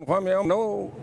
9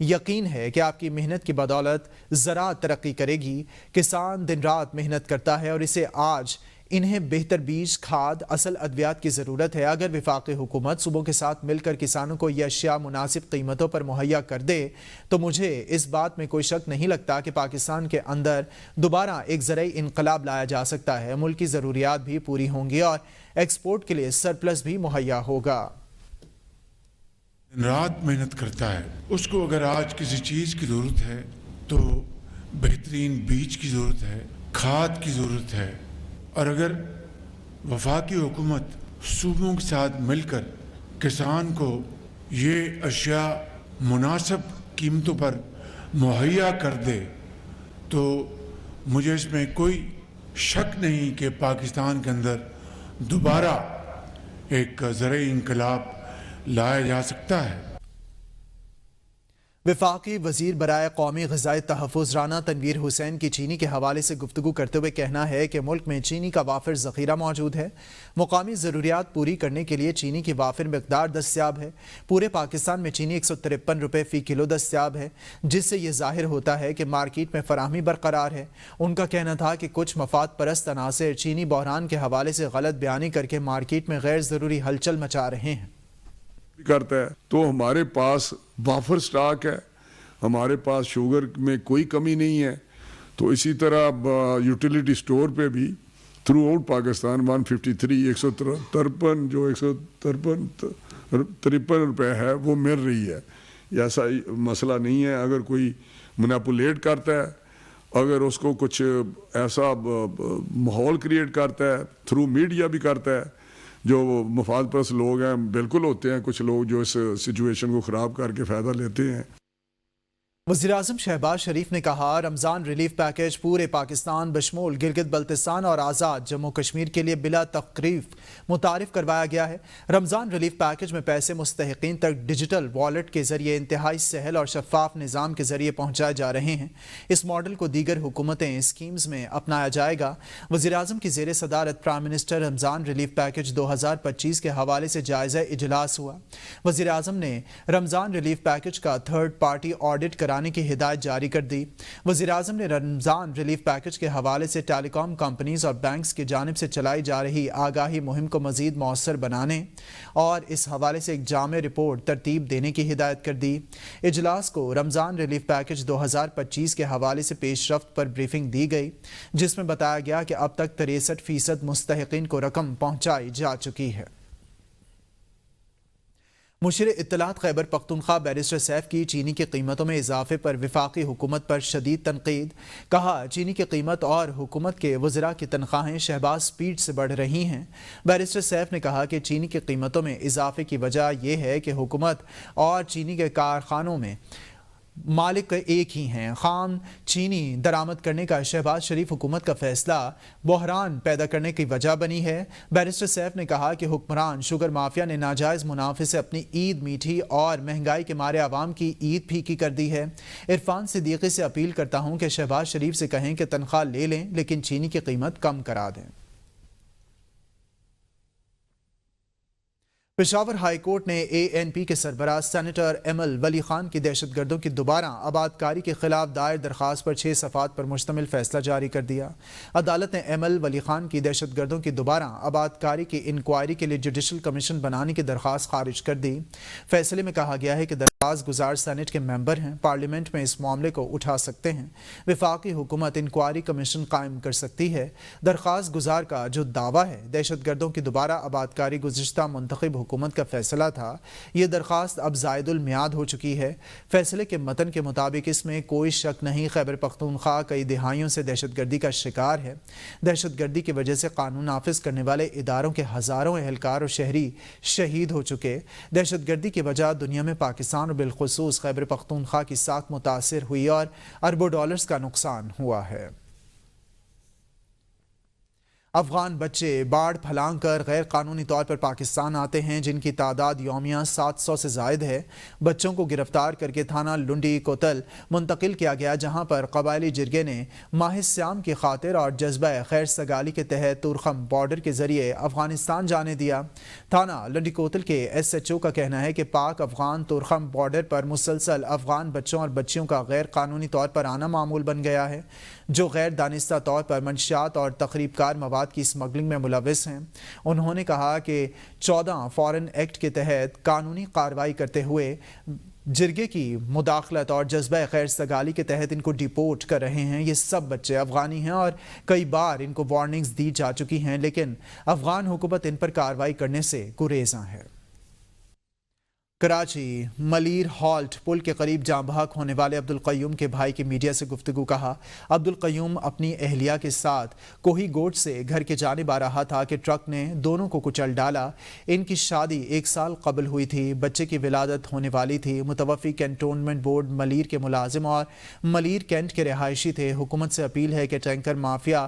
یقین ہے کہ آپ کی محنت کی بدولت زراعت ترقی کرے گی۔ کسان دن رات محنت کرتا ہے اور اسے آج انہیں بہتر بیج، کھاد، اصل ادویات کی ضرورت ہے۔ اگر وفاقی حکومت صوبوں کے ساتھ مل کر کسانوں کو یہ اشیاء مناسب قیمتوں پر مہیا کر دے تو مجھے اس بات میں کوئی شک نہیں لگتا کہ پاکستان کے اندر دوبارہ ایک زرعی انقلاب لایا جا سکتا ہے۔ ملک کی ضروریات بھی پوری ہوں گی اور ایکسپورٹ کے لیے سرپلس بھی مہیا ہوگا۔ رات محنت کرتا ہے، اس کو اگر آج کسی چیز کی ضرورت ہے تو بہترین بیج کی ضرورت ہے، کھاد کی ضرورت ہے، اور اگر وفاقی حکومت صوبوں کے ساتھ مل کر کسان کو یہ اشیاء مناسب قیمتوں پر مہیا کر دے تو مجھے اس میں کوئی شک نہیں کہ پاکستان کے اندر دوبارہ ایک زرعی انقلاب لایا جا سکتا ہے۔ وفاقی وزیر برائے قومی غذائی تحفظ رانا تنویر حسین کی چینی کے حوالے سے گفتگو کرتے ہوئے کہنا ہے کہ ملک میں چینی کا وافر ذخیرہ موجود ہے۔ مقامی ضروریات پوری کرنے کے لیے چینی کی وافر مقدار دستیاب ہے۔ پورے پاکستان میں چینی 153 روپے فی کلو دستیاب ہے، جس سے یہ ظاہر ہوتا ہے کہ مارکیٹ میں فراہمی برقرار ہے۔ ان کا کہنا تھا کہ کچھ مفاد پرست عناصر چینی بحران کے حوالے سے غلط بیانی کر کے مارکیٹ میں غیر ضروری ہلچل مچا رہے ہیں۔ کرتا ہے تو ہمارے پاس وافر سٹاک ہے، ہمارے پاس شوگر میں کوئی کمی نہیں ہے۔ تو اسی طرح یوٹیلیٹی سٹور پہ بھی تھرو آؤٹ پاکستان 153 جو 153 روپے ہے وہ مل رہی ہے۔ ایسا مسئلہ نہیں ہے۔ اگر کوئی منیپولیٹ کرتا ہے، اگر اس کو کچھ ایسا ماحول کریٹ کرتا ہے، تھرو میڈیا بھی کرتا ہے، جو مفاد پرست لوگ ہیں بالکل ہوتے ہیں کچھ لوگ جو اس سچویشن کو خراب کر کے فائدہ لیتے ہیں۔ وزیراعظم شہباز شریف نے کہا رمضان ریلیف پیکج پورے پاکستان بشمول گلگت بلتستان اور آزاد جموں کشمیر کے لیے بلا تخفیف متعارف کروایا گیا ہے۔ رمضان ریلیف پیکج میں پیسے مستحقین تک ڈیجیٹل والیٹ کے ذریعے انتہائی سہل اور شفاف نظام کے ذریعے پہنچائے جا رہے ہیں۔ اس ماڈل کو دیگر حکومتیں اسکیمز میں اپنایا جائے گا۔ وزیراعظم کی زیر صدارت پرائم منسٹر رمضان ریلیف پیکج 2025 کے حوالے سے جائزہ اجلاس ہوا۔ وزیراعظم نے رمضان ریلیف پیکج کا تھرڈ پارٹی آڈٹ کرانے کی ہدایت جاری کر دی۔ وزیراعظم نے رمضان ریلیف پیکج کے حوالے سے ٹیلی کام کمپنیز اور بینکس کی جانب سے چلائی جا رہی آگاہی مہم کو مزید مؤثر بنانے اور اس حوالے سے ایک جامع رپورٹ ترتیب دینے کی ہدایت کر دی۔ اجلاس کو رمضان ریلیف پیکج 2025 کے حوالے سے پیش رفت پر بریفنگ دی گئی، جس میں بتایا گیا کہ اب تک 63% مستحقین کو رقم پہنچائی جا چکی ہے۔ مشیر اطلاعات خیبر پختونخوا بیرسٹر سیف کی چینی کی قیمتوں میں اضافے پر وفاقی حکومت پر شدید تنقید۔ کہا چینی کی قیمت اور حکومت کے وزراء کی تنخواہیں شہباز سپیڈ سے بڑھ رہی ہیں۔ بیرسٹر سیف نے کہا کہ چینی کی قیمتوں میں اضافے کی وجہ یہ ہے کہ حکومت اور چینی کے کارخانوں میں مالک ایک ہی ہیں۔ خام چینی درآمد کرنے کا شہباز شریف حکومت کا فیصلہ بحران پیدا کرنے کی وجہ بنی ہے۔ بیرسٹر سیف نے کہا کہ حکمران شوگر مافیا نے ناجائز منافع سے اپنی عید میٹھی اور مہنگائی کے مارے عوام کی عید پھیکی کر دی ہے۔ عرفان صدیقی سے اپیل کرتا ہوں کہ شہباز شریف سے کہیں کہ تنخواہ لے لیں لیکن چینی کی قیمت کم کرا دیں۔ پشاور ہائی کورٹ نے اے این پی کے سربراہ سینیٹر ایمل ولی خان کی دہشت گردوں کی دوبارہ آبادکاری کے خلاف دائر درخواست پر 6 صفحات پر مشتمل فیصلہ جاری کر دیا۔ عدالت نے ایمل ولی خان کی دہشت گردوں کی دوبارہ آبادکاری کی انکوائری کے لیے جوڈیشل کمیشن بنانے کی درخواست خارج کر دی۔ فیصلے میں کہا گیا ہے کہ درخواست گزار سینیٹ کے ممبر ہیں، پارلیمنٹ میں اس معاملے کو اٹھا سکتے ہیں۔ وفاقی حکومت انکوائری کمیشن قائم کر سکتی ہے۔ درخواست گزار کا جو دعویٰ ہے دہشت گردوں کی دوبارہ آبادکاری گزشتہ منتخب حکومت کا فیصلہ تھا، یہ درخواست اب زائد المیعاد ہو چکی ہے۔ فیصلے کے متن کے مطابق اس میں کوئی شک نہیں خیبر پختونخوا کئی دہائیوں سے دہشت گردی کا شکار ہے۔ دہشت گردی کی وجہ سے قانون نافذ کرنے والے اداروں کے ہزاروں اہلکار اور شہری شہید ہو چکے۔ دہشت گردی کی وجہ دنیا میں پاکستان اور بالخصوص خیبر پختونخوا کی ساکھ متاثر ہوئی اور اربوں ڈالرز کا نقصان ہوا ہے۔ افغان بچے باڑ پھلانگ کر غیر قانونی طور پر پاکستان آتے ہیں، جن کی تعداد یومیہ 700 سے زائد ہے۔ بچوں کو گرفتار کر کے تھانہ لنڈی کوتل منتقل کیا گیا، جہاں پر قبائلی جرگے نے ماہ سیام کی خاطر اور جذبہ خیر سگالی کے تحت تورخم بارڈر کے ذریعے افغانستان جانے دیا۔ تھانہ لنڈی کوتل کے ایس ایچ او کا کہنا ہے کہ پاک افغان تورخم بارڈر پر مسلسل افغان بچوں اور بچیوں کا غیر قانونی طور پر آنا معمول بن گیا ہے، جو غیر دانستہ طور پر منشیات اور تخریب کار مواد کی اسمگلنگ میں ملوث ہیں۔ انہوں نے کہا کہ 14 فارن ایکٹ کے تحت قانونی کارروائی کرتے ہوئے جرگے کی مداخلت اور جذبہ خیر سگالی کے تحت ان کو ڈیپورٹ کر رہے ہیں۔ یہ سب بچے افغانی ہیں اور کئی بار ان کو وارننگز دی جا چکی ہیں، لیکن افغان حکومت ان پر کارروائی کرنے سے گریزاں ہے۔ کراچی ملیر ہالٹ پل کے قریب جاں بحق ہونے والے عبدالقیوم کے بھائی کی میڈیا سے گفتگو کہا۔ عبدالقیوم اپنی اہلیہ کے ساتھ کوہی گوٹ سے گھر کے جانب آ رہا تھا کہ ٹرک نے دونوں کو کچل ڈالا۔ ان کی شادی 1 سال قبل ہوئی تھی، بچے کی ولادت ہونے والی تھی۔ متوفی کینٹونمنٹ بورڈ ملیر کے ملازم اور ملیر کینٹ کے رہائشی تھے۔ حکومت سے اپیل ہے کہ ٹینکر مافیا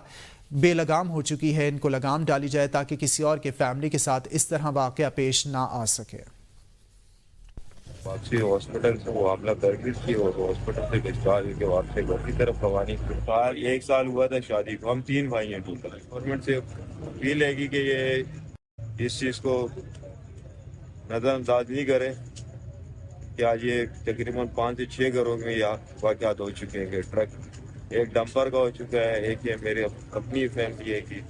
بے لگام ہو چکی ہے، ان کو لگام ڈالی جائے تاکہ کسی اور کے فیملی کے ساتھ اس طرح واقعہ پیش نہ آ سکے۔ واپسی ہاسپٹل سے وہ حاملہ کر گئی تھی اور ہاسپٹل سے ڈسچارج ہو کے واپسی گھر کی طرف روانی تھی۔ 1 سال ہوا تھا شادی کو، ہم 3 بھائی ہیں ٹوٹل۔ گورنمنٹ سے اپیل ہے کہ یہ اس چیز کو نظر انداز نہیں کرے کہ آج یہ تقریباً 5 سے 6 گھروں میں یہ واقعات ہو چکے ہیں کہ ٹرک ایک ڈمپر کا ہو چکا ہے، ایک یہ میرے اپنی فیملی ہے کہ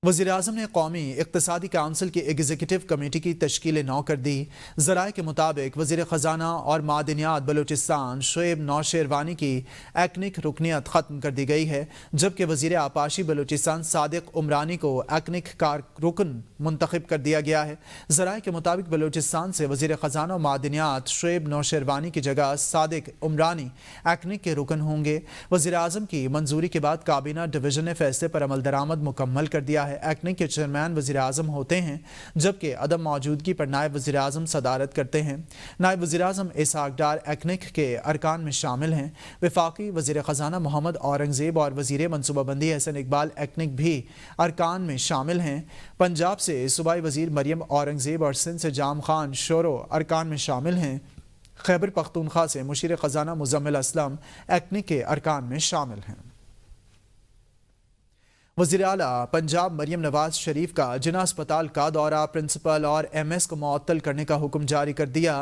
وزیراعظم نے قومی اقتصادی کونسل کی ایگزیکٹو کمیٹی کی تشکیل نو کر دی۔ ذرائع کے مطابق وزیر خزانہ اور معدنیات بلوچستان شعیب نوشیروانی کی ایکنک رکنیت ختم کر دی گئی ہے، جبکہ وزیر آبپاشی بلوچستان صادق عمرانی کو ایکنک کا رکن منتخب کر دیا گیا ہے۔ ذرائع کے مطابق بلوچستان سے وزیر خزانہ و معدنیات شعیب نوشیروانی کی جگہ صادق عمرانی ایکنک کے رکن ہوں گے۔ وزیر اعظم کی منظوری کے بعد کابینہ ڈویژن نے فیصلے پر عمل درآمد مکمل کر دیا ہے۔ ایکنک کے چیئرمین وزیر اعظم ہوتے ہیں، جبکہ عدم موجودگی پر نائب وزیر اعظم صدارت کرتے ہیں۔ نائب وزیر اعظم اسحاق ڈار ایکنک کے ارکان میں شامل ہیں۔ وفاقی وزیر خزانہ محمد اورنگزیب اور وزیر منصوبہ بندی حسن اقبال ایکنک بھی ارکان میں شامل ہیں۔ پنجاب سے صوبائی وزیر مریم اورنگزیب اور سندھ سے جام خان شورو ارکان میں شامل ہیں۔ خیبر پختونخوا سے مشیر خزانہ مزمل اسلم ایکنک کے ارکان میں شامل ہیں۔ وزیر اعلیٰ پنجاب مریم نواز شریف کا جناح اسپتال کا دورہ پرنسپل اور ایم ایس کو معطل کرنے کا حکم جاری کر دیا۔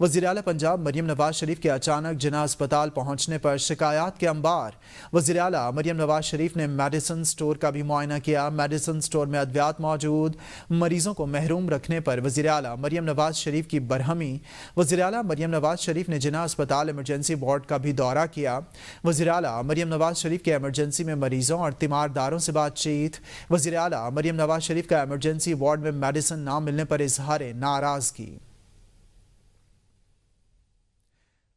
وزیر اعلیٰ پنجاب مریم نواز شریف کے اچانک جناح اسپتال پہنچنے پر شکایات کے انبار۔ وزیر اعلیٰ مریم نواز شریف نے میڈیسن سٹور کا بھی معائنہ کیا۔ میڈیسن سٹور میں ادویات موجود، مریضوں کو محروم رکھنے پر وزیر اعلیٰ مریم نواز شریف کی برہمی۔ وزیر اعلیٰ مریم نواز شریف نے جناح اسپتال ایمرجنسی وارڈ کا بھی دورہ کیا۔ وزیر اعلیٰ مریم نواز شریف کے ایمرجنسی میں مریضوں اور تیمارداروں سے بات چیت۔ وزیر اعلیٰ مریم نواز شریف کا ایمرجنسی وارڈ میں میڈیسن نہ ملنے پر اظہار ناراضگی۔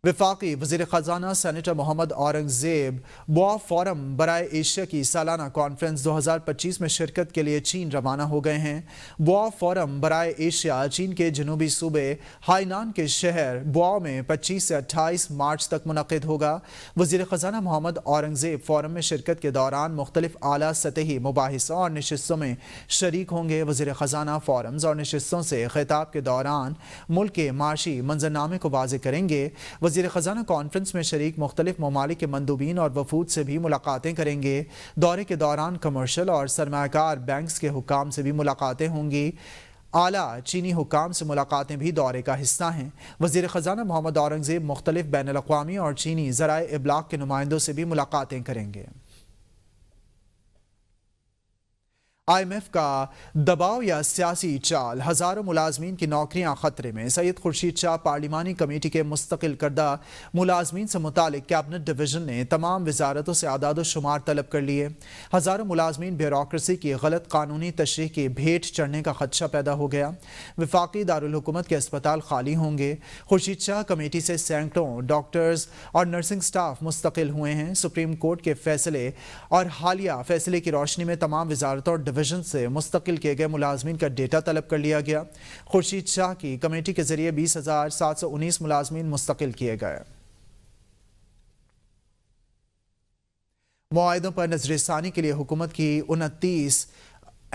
وفاقی وزیر خزانہ سینیٹر محمد اورنگزیب بوا فورم برائے ایشیا کی سالانہ کانفرنس 2025 میں شرکت کے لیے چین روانہ ہو گئے ہیں۔ بوا فورم برائے ایشیا چین کے جنوبی صوبے ہائنان کے شہر بواؤ میں 25 سے 28 مارچ تک منعقد ہوگا۔ وزیر خزانہ محمد اورنگزیب فورم میں شرکت کے دوران مختلف اعلیٰ سطحی مباحثوں اور نشستوں میں شریک ہوں گے۔ وزیر خزانہ فورمز اور نشستوں سے خطاب کے دوران ملک کے معاشی منظرنامے کو واضح کریں گے۔ وزیر خزانہ کانفرنس میں شریک مختلف ممالک کے مندوبین اور وفود سے بھی ملاقاتیں کریں گے۔ دورے کے دوران کمرشل اور سرمایہ کار بینکس کے حکام سے بھی ملاقاتیں ہوں گی۔ اعلیٰ چینی حکام سے ملاقاتیں بھی دورے کا حصہ ہیں۔ وزیر خزانہ محمد اورنگزیب مختلف بین الاقوامی اور چینی ذرائع ابلاغ کے نمائندوں سے بھی ملاقاتیں کریں گے۔ آئی ایم ایف کا دباؤ یا سیاسی چال، ہزاروں ملازمین کی نوکریاں خطرے میں۔ سید خورشید شاہ پارلیمانی کمیٹی کے مستقل کردہ ملازمین سے متعلق کیبنٹ ڈویژن نے تمام وزارتوں سے اعداد و شمار طلب کر لیے۔ ہزاروں ملازمین بیوروکریسی کی غلط قانونی تشریح کی بھیٹ چڑھنے کا خدشہ پیدا ہو گیا۔ وفاقی دارالحکومت کے اسپتال خالی ہوں گے۔ خورشید شاہ کمیٹی سے سینکڑوں ڈاکٹرز اور نرسنگ سٹاف مستقل ہوئے ہیں۔ سپریم کورٹ کے فیصلے اور حالیہ فیصلے کی روشنی میں تمام وزارتوں اور ڈویژن سے مستقل کیے گئے ملازمین کا ڈیٹا طلب کر لیا گیا۔ خورشید شاہ کی کمیٹی کے ذریعے 20,719 ملازمین مستقل کیے گئے۔ معاہدوں پر نظر ثانی کے لیے حکومت کی 29